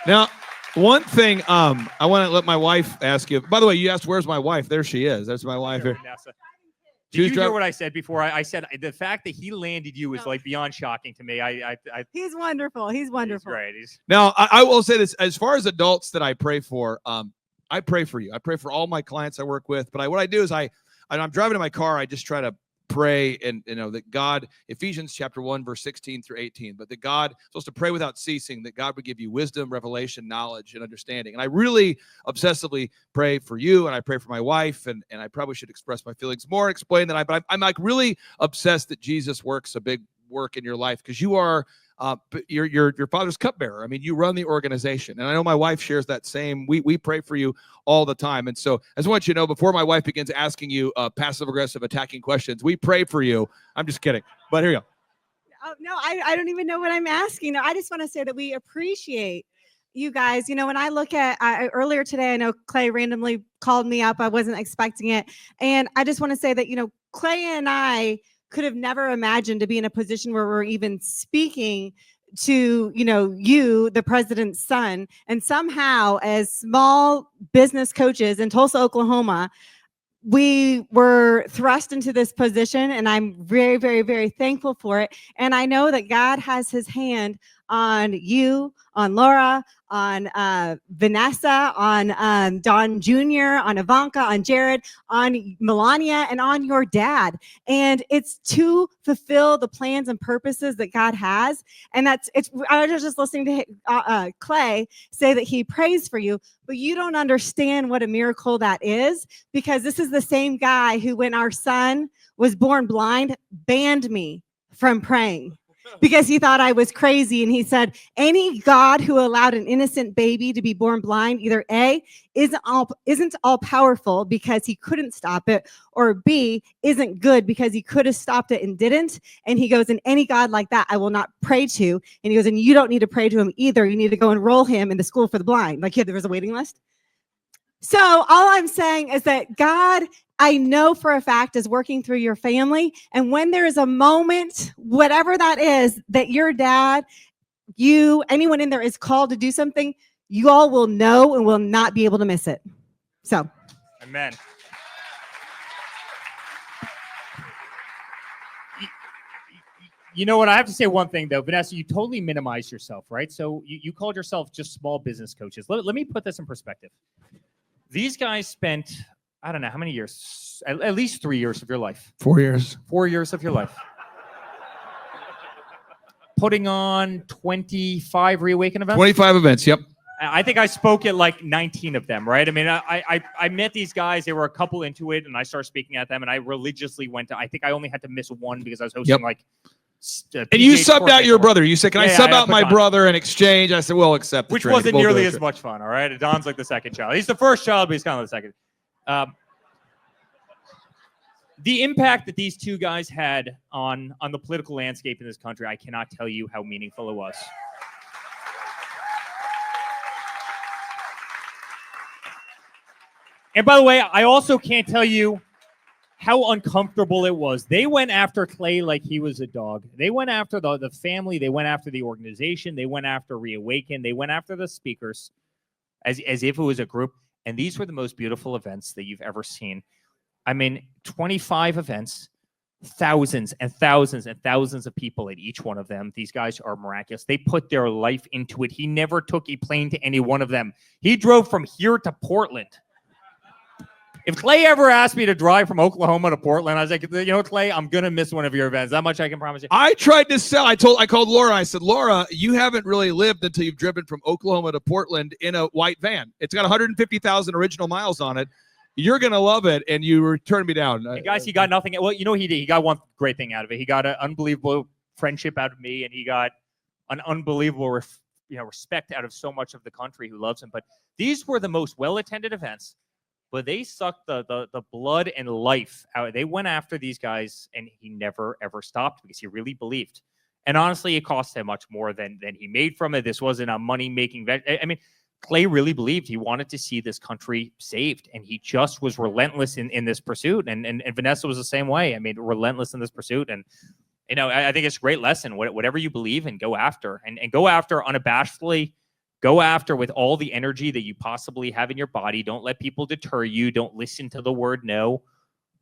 Now, one thing I want to let my wife ask you. By the way, you asked, where's my wife? There she is. There's my wife here. Did you hear what I said before? I said the fact that he landed you is like beyond shocking to me. He's wonderful. He's wonderful. He's great. Now, I will say this. As far as adults that I pray for, I pray for you. I pray for all my clients I work with. But what I do is I'm driving in my car. I just try to pray and that God, Ephesians chapter 1, verse 16 through 18, but that God supposed to pray without ceasing, that God would give you wisdom, revelation, knowledge, and understanding. And I really obsessively pray for you, and I pray for my wife, and I probably should express my feelings more, explain that but I'm like really obsessed that Jesus works a big work in your life, because you are your father's cupbearer. I mean, you run the organization, and I know my wife shares that same. We pray for you all the time, and so I just want you to know, before my wife begins asking you passive aggressive attacking questions, we pray for you. I'm just kidding, but here you go. Oh, no, I don't even know what I'm asking. No, I just want to say that we appreciate you guys. When I look at earlier today, I know Clay randomly called me up. I wasn't expecting it, and I just want to say that Clay and I could have never imagined to be in a position where we're even speaking to, you, the president's son. And somehow, as small business coaches in Tulsa, Oklahoma, we were thrust into this position, and I'm very, very, very thankful for it. And I know that God has his hand on you, on Laura, on Vanessa, on Don Jr., on Ivanka, on Jared, on Melania, and on your dad. And it's to fulfill the plans and purposes that God has. And I was just listening to Clay say that he prays for you, but you don't understand what a miracle that is, because this is the same guy who, when our son was born blind, banned me from praying, because he thought I was crazy. And he said, any God who allowed an innocent baby to be born blind, either A, isn't all powerful because he couldn't stop it, or B, isn't good because he could have stopped it and didn't. And he goes, and any God like that I will not pray to. And he goes, and you don't need to pray to him either. You need to go enroll him in the school for the blind. Like, there was a waiting list. So all I'm saying is that God, I know for a fact, is working through your family. And when there is a moment, whatever that is, that your dad, you, anyone in there is called to do something, you all will know and will not be able to miss it. So. Amen. You know what? I have to say one thing, though. Vanessa, you totally minimized yourself, right? So you called yourself just small business coaches. Let me put this in perspective. These guys spent, I don't know how many years, at least 3 years of your life. 4 years. 4 years of your life. Putting on 25 Reawaken events? 25 events, yep. I think I spoke at like 19 of them, right? I mean, I met these guys. They were a couple into it, and I started speaking at them, and I religiously went to, I think I only had to miss one because I was hosting and you subbed out your brother. You said, can I sub out my brother in exchange? I said, well, accept. Which wasn't nearly as much fun, all right? Don's like the second child. He's the first child, but he's kind of the second. The impact that these two guys had on the political landscape in this country, I cannot tell you how meaningful it was. And by the way, I also can't tell you how uncomfortable it was. They went after Clay like he was a dog. They went after the family. They went after the organization. They went after Reawaken. They went after the speakers as if it was a group. And these were the most beautiful events that you've ever seen. I mean, 25 events, thousands and thousands and thousands of people at each one of them. These guys are miraculous. They put their life into it. He never took a plane to any one of them. He drove from here to Portland. If Clay ever asked me to drive from Oklahoma to Portland, I was like, Clay, I'm going to miss one of your events. That much I can promise you. I tried to sell. I called Laura. I said, Laura, you haven't really lived until you've driven from Oklahoma to Portland in a white van. It's got 150,000 original miles on it. You're going to love it. And you turned me down. Hey guys, he got nothing. Well, he did. He got one great thing out of it. He got an unbelievable friendship out of me, and he got an unbelievable respect out of so much of the country who loves him. But these were the most well-attended events. But they sucked the blood and life out. They went after these guys, and he never, ever stopped because he really believed. And honestly, it cost him much more than he made from it. This wasn't a money-making. I mean, Clay really believed he wanted to see this country saved, and he just was relentless in this pursuit. And Vanessa was the same way. I mean, relentless in this pursuit. And I think it's a great lesson. Whatever you believe in, go after, and go after unabashedly. Go after with all the energy that you possibly have in your body. Don't let people deter you. Don't listen to the word no.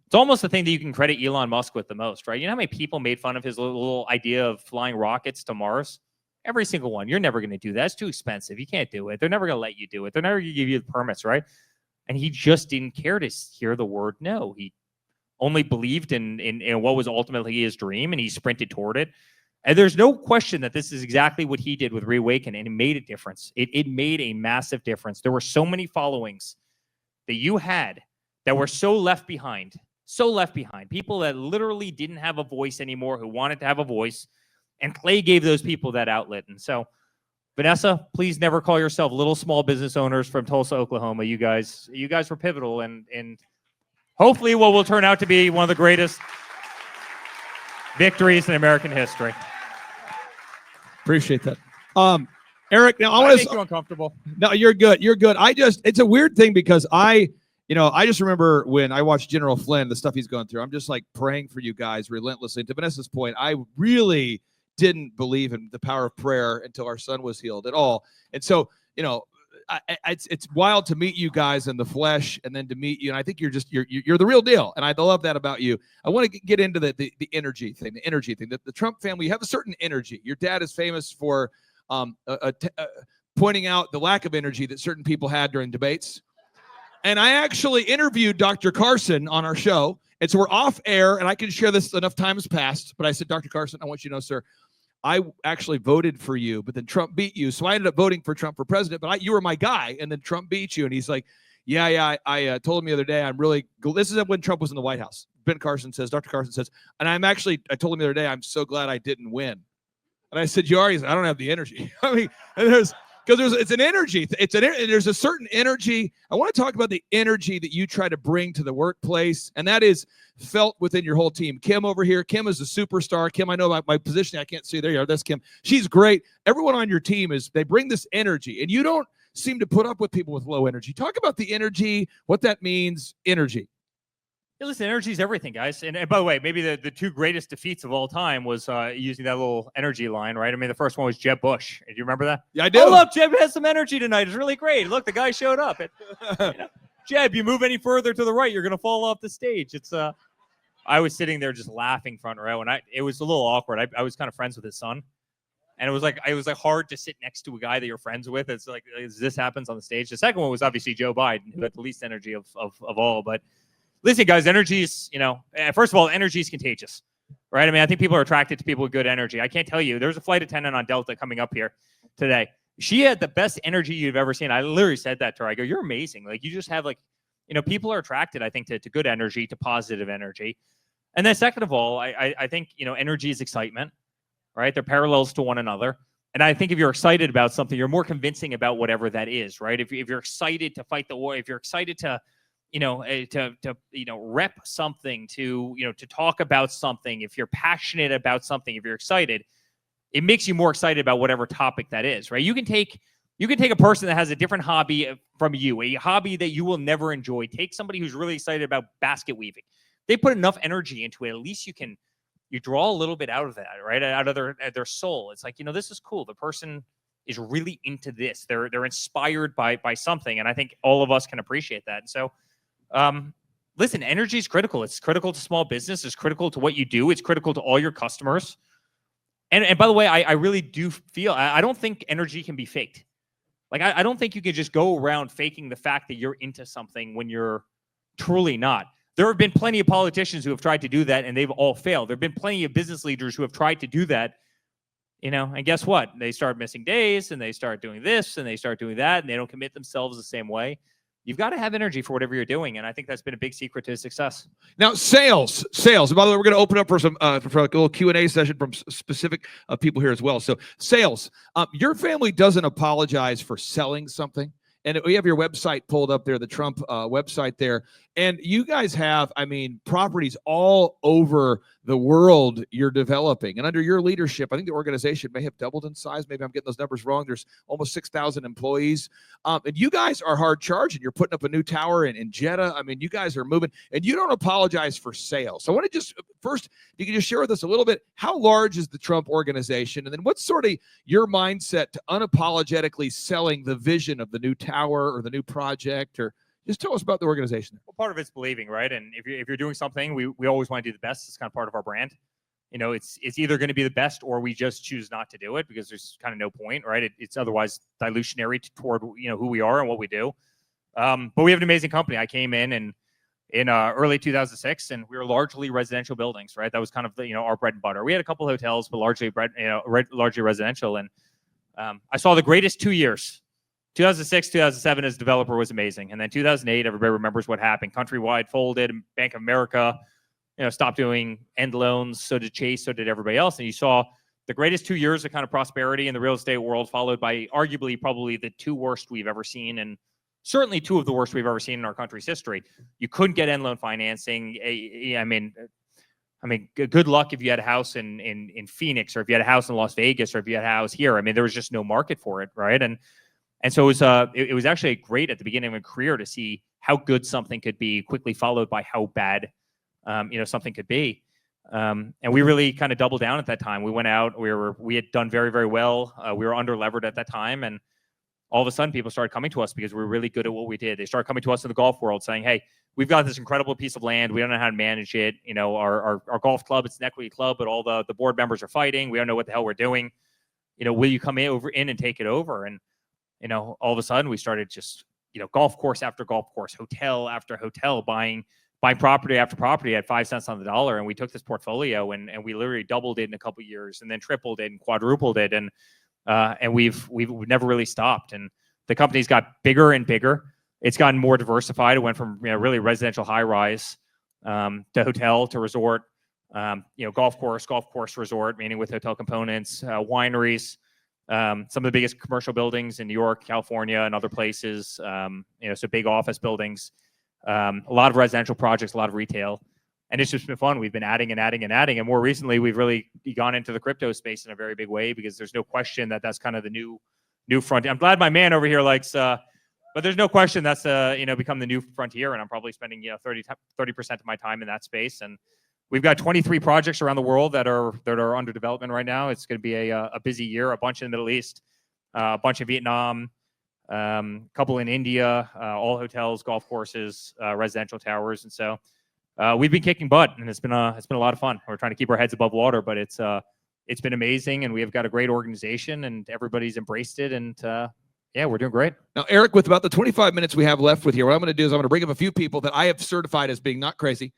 It's almost the thing that you can credit Elon Musk with the most, right? You know how many people made fun of his little idea of flying rockets to Mars? Every single one. You're never going to do that. It's too expensive. You can't do it. They're never going to let you do it. They're never going to give you the permits, right? And he just didn't care to hear the word no. He only believed in what was ultimately his dream, and he sprinted toward it. And there's no question that this is exactly what he did with Reawaken, and it made a difference. It made a massive difference. There were so many followings that you had that were so left behind, people that literally didn't have a voice anymore, who wanted to have a voice. And Clay gave those people that outlet. And so, Vanessa, please never call yourself little small business owners from Tulsa, Oklahoma. You guys were pivotal, and hopefully what will turn out to be one of the greatest victories in American history. Appreciate that. Eric, now I want to make you uncomfortable. No, you're good. You're good. It's a weird thing because I just remember when I watched General Flynn, the stuff he's going through. I'm just like praying for you guys relentlessly. To Vanessa's point, I really didn't believe in the power of prayer until our son was healed at all. And so, it's wild to meet you guys in the flesh, and then to meet you. And I think you're the real deal. And I love that about you. I want to get into the energy thing, the Trump family. You have a certain energy. Your dad is famous for pointing out the lack of energy that certain people had during debates. And I actually interviewed Dr. Carson on our show. And so we're off air, and I can share this, enough time has passed. But I said, Dr. Carson, I want you to know, sir, I actually voted for you, but then Trump beat you. So I ended up voting for Trump for president, but you were my guy, and then Trump beat you. And he's like, yeah. I told him the other day, I'm really, this is when Trump was in the White House. Dr. Carson says, and I told him the other day, I'm so glad I didn't win. And I said, I don't have the energy. I mean, it's an energy. There's a certain energy. I want to talk about the energy that you try to bring to the workplace, and that is felt within your whole team. Kim over here. Kim is a superstar. Kim, I know about my position. I can't see. There you are. That's Kim. She's great. Everyone on your team they bring this energy, and you don't seem to put up with people with low energy. Talk about the energy, what that means, energy. Yeah, listen, energy is everything, guys. And by the way, maybe the two greatest defeats of all time was using that little energy line, right? I mean, the first one was Jeb Bush. Do you remember that? Yeah, I do. Oh, look, Jeb has some energy tonight. It's really great. Look, the guy showed up. Jeb, you move any further to the right, you're going to fall off the stage. I was sitting there just laughing front row, and it was a little awkward. I was kind of friends with his son. And it was like hard to sit next to a guy that you're friends with. It's like, this happens on the stage. The second one was obviously Joe Biden, who had the least energy of all. But listen, guys, energy is, first of all, energy is contagious, right? I mean, I think people are attracted to people with good energy. I can't tell you. There's a flight attendant on Delta coming up here today. She had the best energy you've ever seen. I literally said that to her. I go, you're amazing. Like, you just have people are attracted, I think, to good energy, to positive energy. And then second of all, I think, energy is excitement, right? They're parallels to one another. And I think if you're excited about something, you're more convincing about whatever that is, right? If you're excited to fight the war, if you're excited to rep something, to talk about something, if you're passionate about something, if you're excited, it makes you more excited about whatever topic that is, right? You can take a person that has a different hobby from you, a hobby that you will never enjoy. Take somebody who's really excited about basket weaving. They put enough energy into it. At least you draw a little bit out of that, right? Out of their soul. It's like, this is cool. The person is really into this. They're inspired by something. And I think all of us can appreciate that. And so, listen, energy is critical. It's critical to small business. It's critical to what you do. It's critical to all your customers. And by the way, I really do feel, I don't think energy can be faked. Like, I don't think you can just go around faking the fact that you're into something when you're truly not. There have been plenty of politicians who have tried to do that, and they've all failed. There have been plenty of business leaders who have tried to do that, and guess what? They start missing days, and they start doing this, and they start doing that, and they don't commit themselves the same way. You've got to have energy for whatever you're doing, and I think that's been a big secret to success. Now, sales. And by the way, we're going to open up for some for a little Q&A session from specific people here as well. So, sales. Your family doesn't apologize for selling something. And we have your website pulled up there, the Trump website there. And you guys have, properties all over the world you're developing. And under your leadership, I think the organization may have doubled in size. Maybe I'm getting those numbers wrong. There's almost 6,000 employees. And you guys are hard charging. You're putting up a new tower in Jeddah. I mean, you guys are moving, and you don't apologize for sales. So I want to just, first, you can just share with us a little bit, how large is the Trump organization? And then what's sort of your mindset to unapologetically selling the vision of the new tower or the new project? Or just tell us about the organization. Well, part of it's believing, right? And if you're doing something, we always want to do the best. It's kind of part of our brand. You know, it's either going to be the best or we just choose not to do it because there's kind of no point, right? It's otherwise dilutionary toward, you know, who we are and what we do. But we have an amazing company. I came in early 2006, and we were largely residential buildings, right? That was kind of the, you know, our bread and butter. We had a couple hotels, but largely largely residential. And I saw the greatest 2 years. 2006, 2007 as a developer was amazing. And then 2008, everybody remembers what happened. Countrywide folded, Bank of America, you know, stopped doing end loans. So did Chase, so did everybody else. And you saw the greatest 2 years of kind of prosperity in the real estate world, followed by arguably probably the two worst we've ever seen, and certainly two of the worst we've ever seen in our country's history. You couldn't get end loan financing. I mean, good luck if you had a house in Phoenix, or if you had a house in Las Vegas, or if you had a house here. I mean, there was just no market for it, right? And so it was actually great at the beginning of a career to see how good something could be, quickly followed by how bad, you know, something could be. And we really kind of doubled down at that time. We went out, we had done very, very well. We were under levered at that time. And all of a sudden people started coming to us because we were really good at what we did. They started coming to us in the golf world saying, hey, we've got this incredible piece of land. We don't know how to manage it. You know, our golf club, it's an equity club, but all the board members are fighting. We don't know what the hell we're doing. You know, will you come in and take it over? And, you know, all of a sudden we started just, you know, golf course after golf course, hotel after hotel, buying property after property at 5 cents on the dollar. And we took this portfolio and we literally doubled it in a couple of years, and then tripled it and quadrupled it. And we've never really stopped. And the company's got bigger and bigger. It's gotten more diversified. It went from, you know, really residential high rise to hotel to resort, you know, golf course resort, meaning with hotel components, wineries, some of the biggest commercial buildings in New York, California, and other places, you know, so big office buildings, a lot of residential projects, a lot of retail. And it's just been fun. We've been adding and adding and adding. And more recently, we've really gone into the crypto space in a very big way, because there's no question that that's kind of the new frontier. I'm glad my man over here likes, but there's no question that's, you know, become the new frontier. And I'm probably spending, you know, 30% of my time in that space. And we've got 23 projects around the world that are under development right now. It's going to be a busy year, a bunch in the Middle East, a bunch in Vietnam, a couple in India, all hotels, golf courses, residential towers. And so we've been kicking butt, and it's been a lot of fun. We're trying to keep our heads above water, but it's been amazing, and we have got a great organization, and everybody's embraced it. And yeah, we're doing great. Now, Eric, with about the 25 minutes we have left with here, what I'm going to do is I'm going to bring up a few people that I have certified as being not crazy.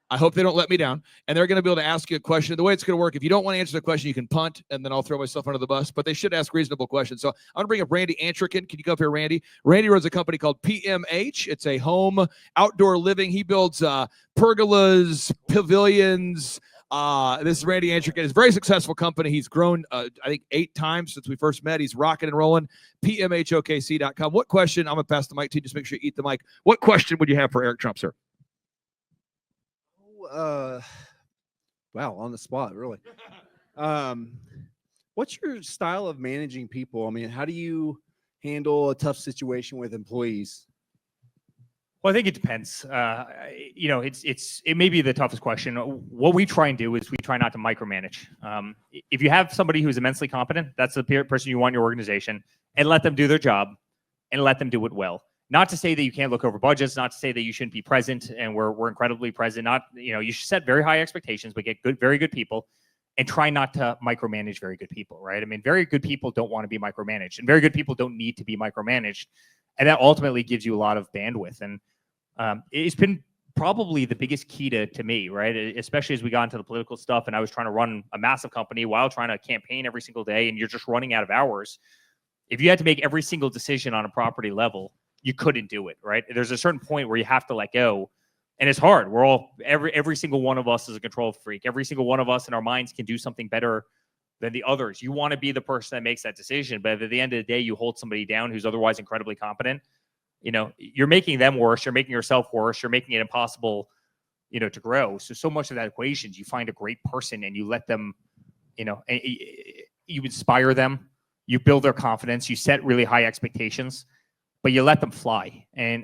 I hope they don't let me down. And they're going to be able to ask you a question. The way it's going to work, if you don't want to answer the question, you can punt, and then I'll throw myself under the bus. But they should ask reasonable questions. So I'm going to bring up Randy Antrican. Can you come up here, Randy? Randy runs a company called PMH. It's a home outdoor living. He builds pergolas, pavilions. This is Randy Antrican. It's a very successful company. He's grown, I think, 8 times since we first met. He's rocking and rolling. PMHOKC.com. What question? I'm going to pass the mic to you. Just make sure you eat the mic. What question would you have for Eric Trump, sir? Wow, on the spot, really. What's your style of managing people? I mean, how do you handle a tough situation with employees? Well, I think it depends. You know, it may be the toughest question. What we try and do is we try not to micromanage. If you have somebody who's immensely competent, that's the person you want in your organization, and let them do their job and let them do it well. Not to say that you can't look over budgets, not to say that you shouldn't be present, and we're incredibly present. Not, you know, you should set very high expectations, but get very good people, and try not to micromanage very good people, right? I mean, very good people don't want to be micromanaged, and very good people don't need to be micromanaged, and that ultimately gives you a lot of bandwidth. And it's been probably the biggest key to me, right? Especially as we got into the political stuff, and I was trying to run a massive company while trying to campaign every single day, and you're just running out of hours. If you had to make every single decision on a property level, you couldn't do it, right? There's a certain point where you have to let go, and it's hard. We're all, every single one of us is a control freak. Every single one of us in our minds can do something better than the others. You want to be the person that makes that decision, but at the end of the day, you hold somebody down who's otherwise incredibly competent. You know, you're making them worse. You're making yourself worse. You're making it impossible, to grow. So much of that equation is you find a great person and you let them, you inspire them, you build their confidence, you set really high expectations, but you let them fly. And